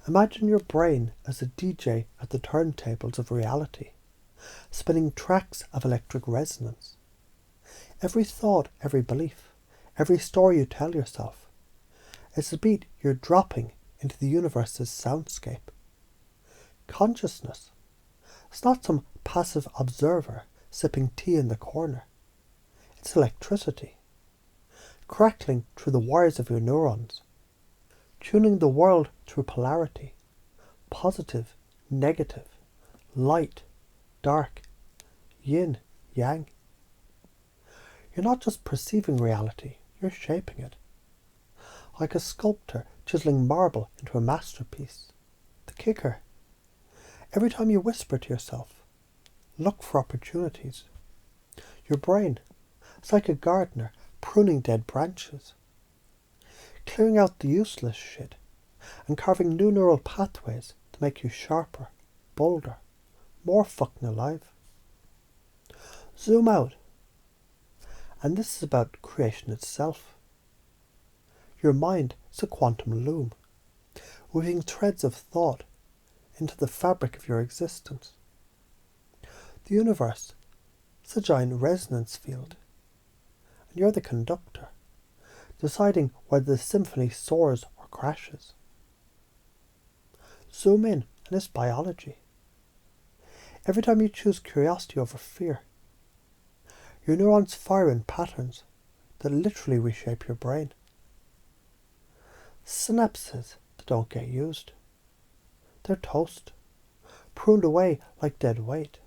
Imagine your brain as a DJ at the turntables of reality, spinning tracks of electric resonance. Every thought, every belief, every story you tell yourself is a beat you're dropping into the universe's soundscape. Consciousness. It's not some passive observer sipping tea in the corner. It's electricity, crackling through the wires of your neurons, tuning the world through polarity, positive, negative, light, dark, yin, yang. You're not just perceiving reality, you're shaping it. Like a sculptor chiseling marble into a masterpiece. The kicker. Every time you whisper to yourself, look for opportunities. Your brain, it's like a gardener pruning dead branches, clearing out the useless shit and carving new neural pathways to make you sharper, bolder, more fucking alive. Zoom out. And this is about creation itself. Your mind is a quantum loom, weaving threads of thought into the fabric of your existence. The universe is a giant resonance field, and you're the conductor, deciding whether the symphony soars or crashes. Zoom in, and it's biology. Every time you choose curiosity over fear, your neurons fire in patterns that literally reshape your brain. Synapses that don't get used. They're toast, pruned away like dead weight.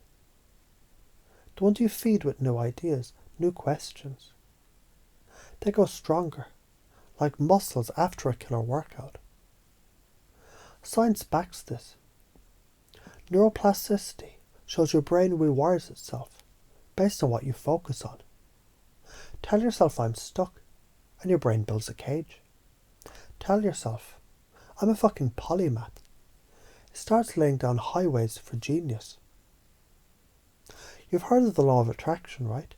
The ones you feed with new ideas, new questions. They go stronger, like muscles after a killer workout. Science backs this. Neuroplasticity shows your brain rewires itself based on what you focus on. Tell yourself I'm stuck, and your brain builds a cage. Tell yourself I'm a fucking polymath. It starts laying down highways for genius. You've heard of the law of attraction, right?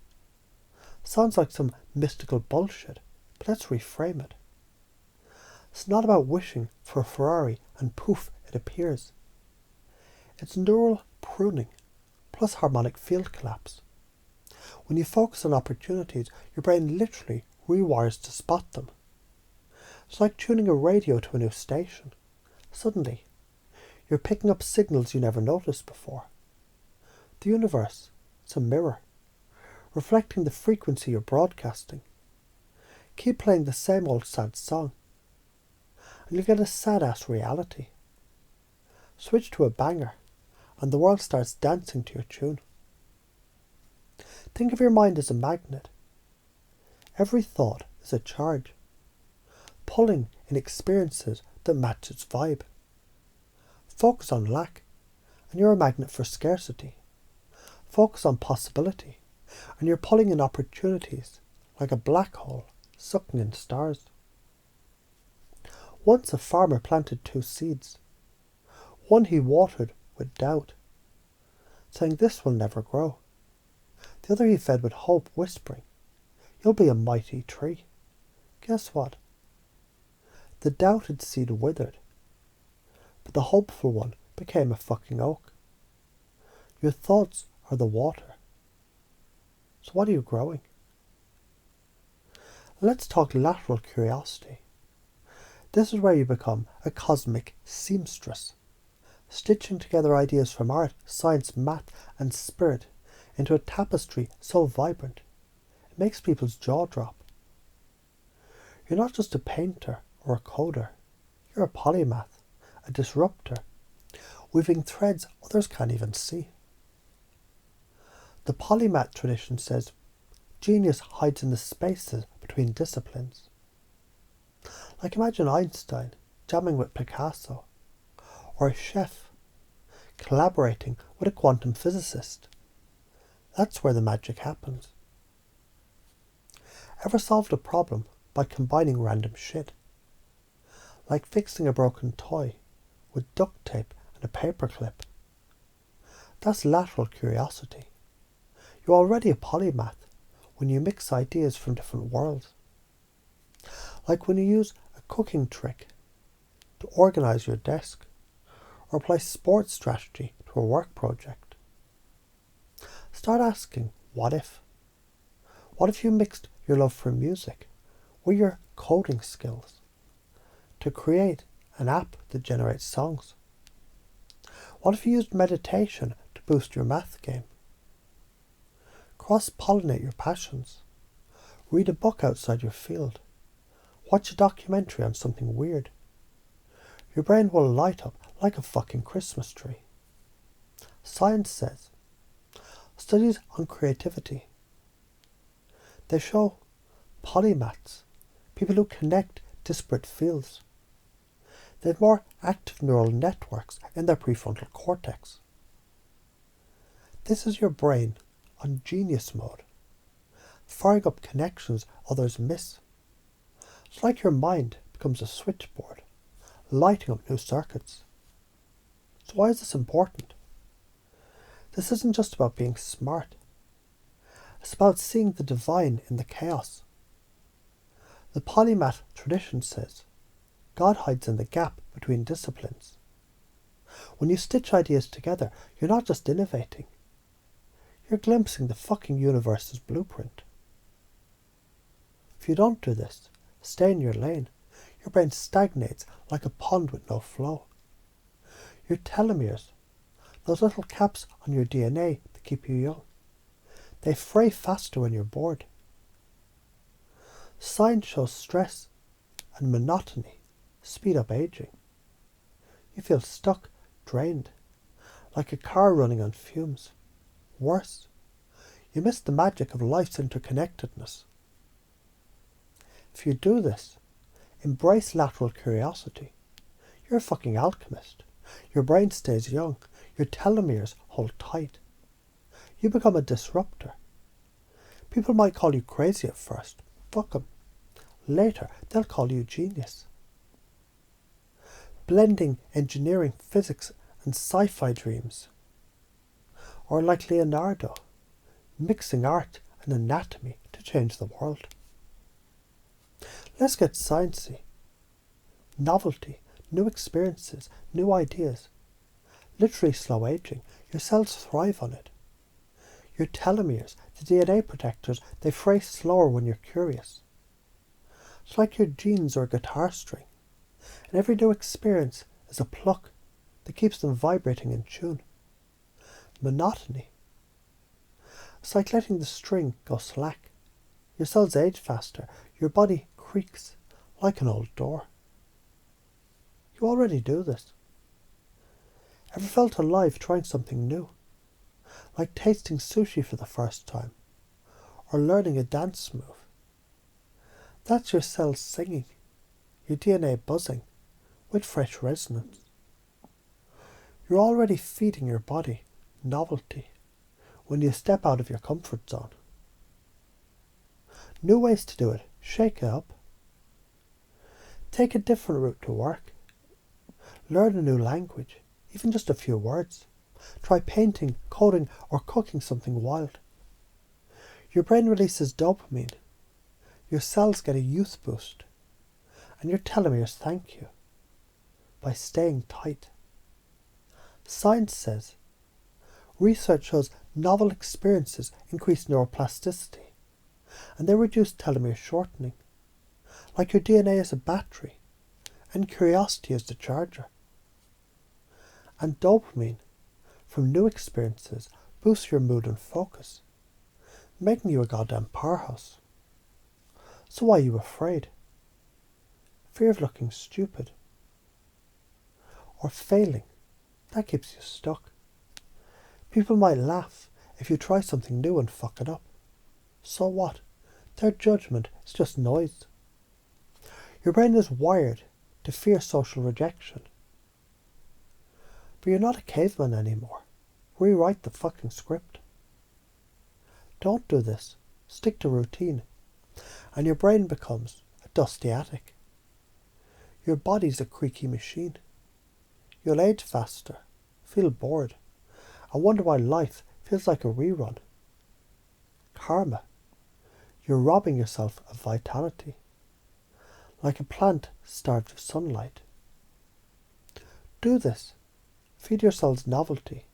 Sounds like some mystical bullshit, but let's reframe it. It's not about wishing for a Ferrari and poof, it appears. It's neural pruning plus harmonic field collapse. When you focus on opportunities, your brain literally rewires to spot them. It's like tuning a radio to a new station. Suddenly, you're picking up signals you never noticed before. The universe, it's a mirror, reflecting the frequency you're broadcasting. Keep playing the same old sad song, and you'll get a sad-ass reality. Switch to a banger, and the world starts dancing to your tune. Think of your mind as a magnet. Every thought is a charge, pulling in experiences that match its vibe. Focus on lack, and you're a magnet for scarcity. Focus on possibility, and you're pulling in opportunities like a black hole sucking in stars. Once a farmer planted 2 seeds. One he watered with doubt, saying this will never grow. The other he fed with hope, whispering, you'll be a mighty tree. Guess what? The doubted seed withered, but the hopeful one became a fucking oak. Your thoughts are the water. So what are you growing? Let's talk lateral curiosity. This is where you become a cosmic seamstress, stitching together ideas from art, science, math, and spirit into a tapestry so vibrant, it makes people's jaw drop. You're not just a painter or a coder, you're a polymath, a disruptor, weaving threads others can't even see. The polymath tradition says genius hides in the spaces between disciplines. Like imagine Einstein jamming with Picasso, or a chef collaborating with a quantum physicist. That's where the magic happens. Ever solved a problem by combining random shit? Like fixing a broken toy with duct tape and a paperclip. That's lateral curiosity. You're already a polymath when you mix ideas from different worlds. Like when you use a cooking trick to organize your desk, or apply sports strategy to a work project. Start asking, what if? What if you mixed your love for music with your coding skills to create an app that generates songs? What if you used meditation to boost your math game? Cross-pollinate your passions. Read a book outside your field. Watch a documentary on something weird. Your brain will light up like a fucking Christmas tree. Science says, studies on creativity, they show polymaths, people who connect disparate fields, they have more active neural networks in their prefrontal cortex. This is your brain on genius mode, firing up connections others miss. It's like your mind becomes a switchboard, lighting up new circuits. So why is this important? This isn't just about being smart. It's about seeing the divine in the chaos. The polymath tradition says, God hides in the gap between disciplines. When you stitch ideas together, you're not just innovating. You're glimpsing the fucking universe's blueprint. If you don't do this, stay in your lane, your brain stagnates like a pond with no flow. Your telomeres, those little caps on your DNA that keep you young, they fray faster when you're bored. Science shows stress and monotony speed up aging. You feel stuck, drained, like a car running on fumes. Worse, you miss the magic of life's interconnectedness. If you do this, embrace lateral curiosity. You're a fucking alchemist. Your brain stays young. Your telomeres hold tight. You become a disruptor. People might call you crazy at first. Fuck them. Later, they'll call you genius. Blending engineering, physics, and sci-fi dreams. Or like Leonardo, mixing art and anatomy to change the world. Let's get sciencey. Novelty, new experiences, new ideas. Literally slow aging. Your cells thrive on it. Your telomeres, the DNA protectors, they fray slower when you're curious. It's like your genes are a guitar string, and every new experience is a pluck that keeps them vibrating in tune. Monotony. It's like letting the string go slack. Your cells age faster, your body creaks like an old door. You already do this. Ever felt alive trying something new? Like tasting sushi for the first time, or learning a dance move. That's your cells singing, your DNA buzzing, with fresh resonance. You're already feeding your body novelty when you step out of your comfort zone. New ways to do it, shake it up. Take a different route to work. Learn a new language, even just a few words. Try painting, coding, or cooking something wild. Your brain releases dopamine. Your cells get a youth boost. And your telomeres thank you by staying tight. Science says, research shows novel experiences increase neuroplasticity, and they reduce telomere shortening, like your DNA is a battery, and curiosity is the charger. And dopamine from new experiences boosts your mood and focus, making you a goddamn powerhouse. So why are you afraid? Fear of looking stupid. Or failing. That keeps you stuck. People might laugh if you try something new and fuck it up. So what? Their judgment is just noise. Your brain is wired to fear social rejection. But you're not a caveman anymore. Rewrite the fucking script. Don't do this. Stick to routine. And your brain becomes a dusty attic. Your body's a creaky machine. You'll age faster, feel bored, and wonder why life feels like a rerun. Karma. You're robbing yourself of vitality, like a plant starved of sunlight. Do this, Feed yourselves novelty.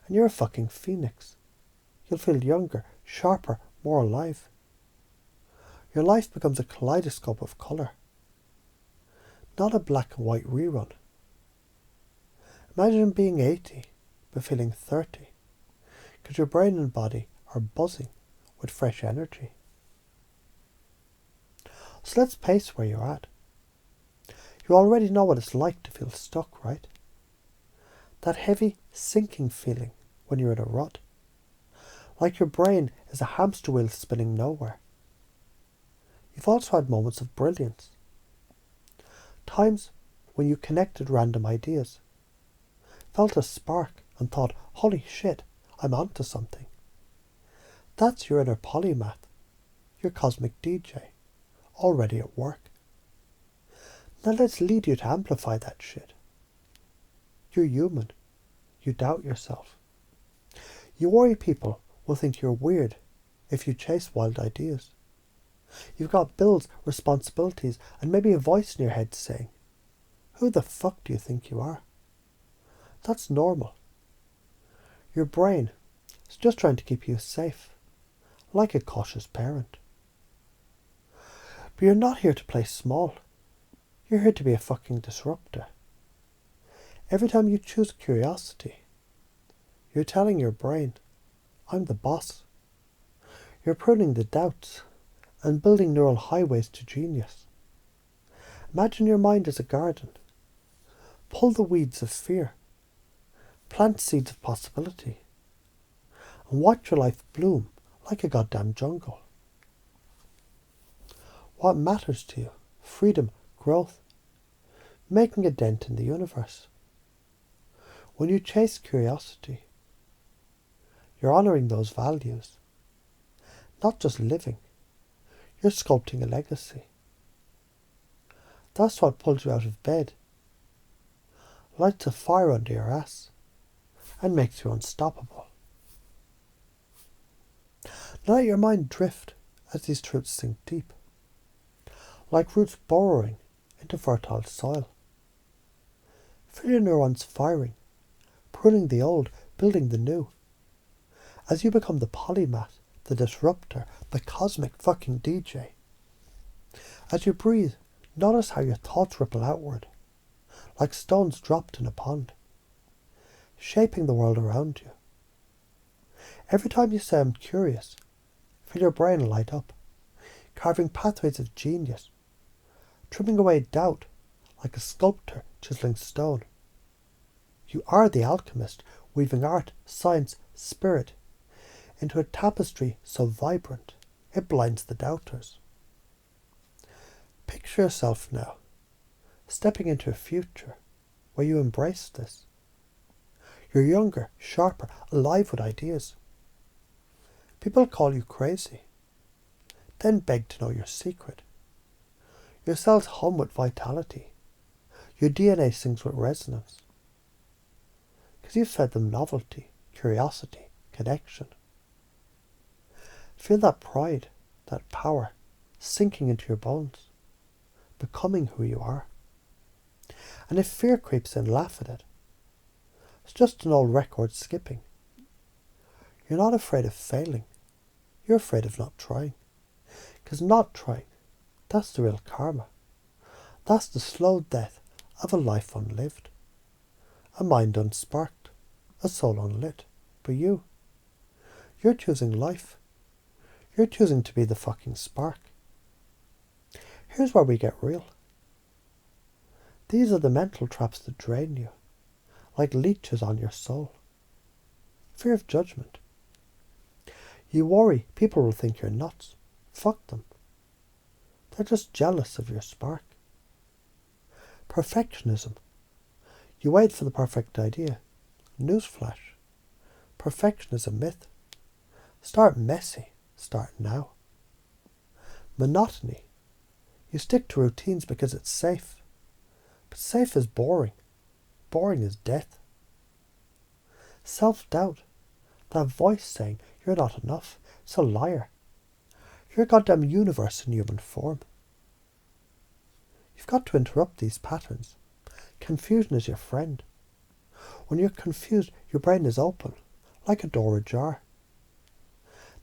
And you're a fucking phoenix. You'll feel younger, sharper, more alive. Your life becomes a kaleidoscope of colour. Not a black and white rerun. Imagine being 80, but feeling 30. Because your brain and body are buzzing with fresh energy. So let's pace where you're at. You already know what it's like to feel stuck, right? That heavy, sinking feeling when you're in a rut. Like your brain is a hamster wheel spinning nowhere. You've also had moments of brilliance. Times when you connected random ideas. Felt a spark and thought, holy shit, I'm onto something. That's your inner polymath, your cosmic DJ, already at work. Now let's lead you to amplify that shit. You're human. You doubt yourself. You worry people will think you're weird if you chase wild ideas. You've got bills, responsibilities, and maybe a voice in your head saying, who the fuck do you think you are? That's normal. Your brain is just trying to keep you safe, like a cautious parent. But you're not here to play small. You're here to be a fucking disruptor. Every time you choose curiosity, you're telling your brain, I'm the boss. You're pruning the doubts and building neural highways to genius. Imagine your mind as a garden. Pull the weeds of fear. Plant seeds of possibility. And watch your life bloom like a goddamn jungle. What matters to you? Freedom, growth, making a dent in the universe. When you chase curiosity, you're honouring those values. Not just living, you're sculpting a legacy. That's what pulls you out of bed, lights a fire under your ass, and makes you unstoppable. Now let your mind drift as these truths sink deep, like roots burrowing into fertile soil. Feel your neurons firing, pruning the old, building the new. As you become the polymath, the disruptor, the cosmic fucking DJ. As you breathe, notice how your thoughts ripple outward, like stones dropped in a pond, shaping the world around you. Every time you say I'm curious, feel your brain light up, carving pathways of genius, trimming away doubt like a sculptor chiseling stone. You are the alchemist, weaving art, science, spirit into a tapestry so vibrant it blinds the doubters. Picture yourself now, stepping into a future where you embrace this. You're younger, sharper, alive with ideas. People call you crazy, then beg to know your secret. Your cells hum with vitality. Your DNA sings with resonance. Because you've fed them novelty, curiosity, connection. Feel that pride, that power, sinking into your bones, becoming who you are. And if fear creeps in, laugh at it. It's just an old record skipping. You're not afraid of failing. You're afraid of not trying. Because not trying, that's the real karma. That's the slow death of a life unlived. A mind unsparked, a soul unlit. But you're choosing life. You're choosing to be the fucking spark. Here's where we get real. These are the mental traps that drain you, like leeches on your soul. Fear of judgment. You worry people will think you're nuts. Fuck them. They're just jealous of your spark. Perfectionism. You wait for the perfect idea. Newsflash. Perfection is a myth. Start messy. Start now. Monotony. You stick to routines because it's safe. But safe is boring. Boring is death. Self-doubt. That voice saying you're not enough. It's a liar. You're a goddamn universe in human form. You've got to interrupt these patterns. Confusion is your friend. When you're confused, your brain is open, like a door ajar.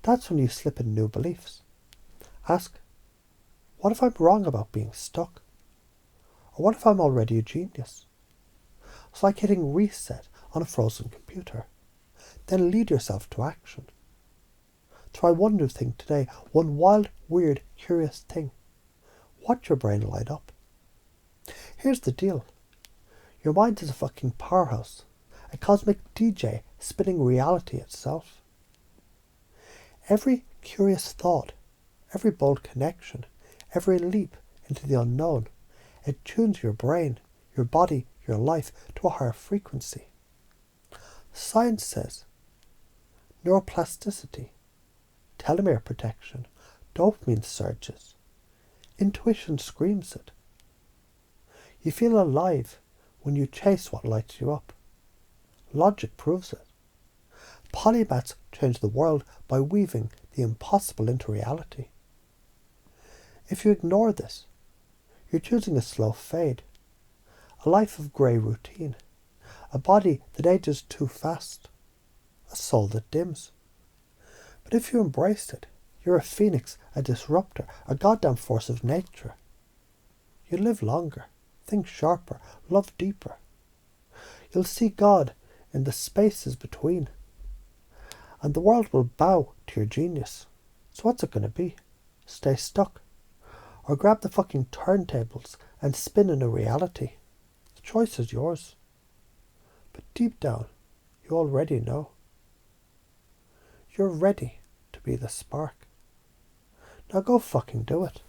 That's when you slip in new beliefs. Ask, what if I'm wrong about being stuck? Or what if I'm already a genius? It's like hitting reset on a frozen computer. Then lead yourself to action. Try one new thing today, one wild, weird, curious thing. Watch your brain light up. Here's the deal. Your mind is a fucking powerhouse, a cosmic DJ spinning reality itself. Every curious thought, every bold connection, every leap into the unknown, it tunes your brain, your body, your life to a higher frequency. Science says neuroplasticity, telomere protection, dopamine surges. Intuition screams it. You feel alive when you chase what lights you up. Logic proves it. Polymaths change the world by weaving the impossible into reality. If you ignore this, you're choosing a slow fade, a life of grey routine, a body that ages too fast, a soul that dims. But if you embrace it, you're a phoenix, a disruptor, a goddamn force of nature. You live longer, think sharper, love deeper. You'll see God in the spaces between. And the world will bow to your genius. So what's it going to be? Stay stuck? Or grab the fucking turntables and spin in a reality? The choice is yours. But deep down, you already know. You're ready to be the spark. Now go fucking do it.